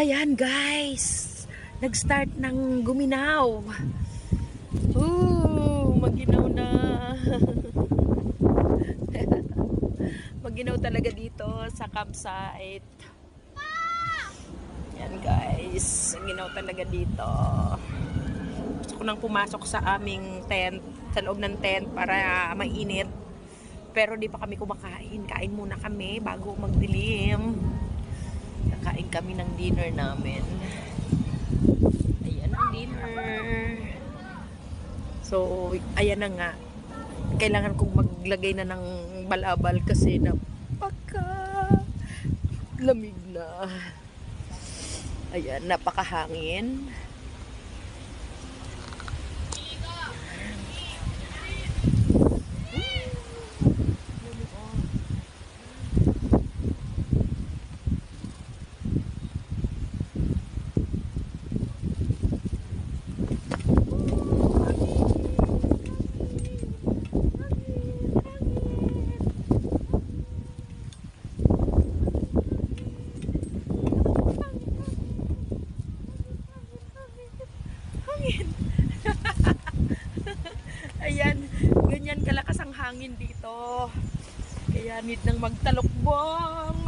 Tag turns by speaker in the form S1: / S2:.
S1: Ayan guys, nag-start ng guminaw. Maginaw na. Maginaw talaga dito sa campsite. Ayan guys, maginaw talaga dito. Gusto ko nang pumasok sa aming tent, sa loob ng tent para mainit. Pero di pa kami kumakain. Kain muna kami bago magdilim. Kakain kami ng dinner namin. Ayan ang dinner. So, ayan na nga. Kailangan kong maglagay na ng balabal kasi napaka lamig na. Ayan, napakahangin. Ayan, ganyan kalakas ang hangin dito. Kaya need nang magtalukbong.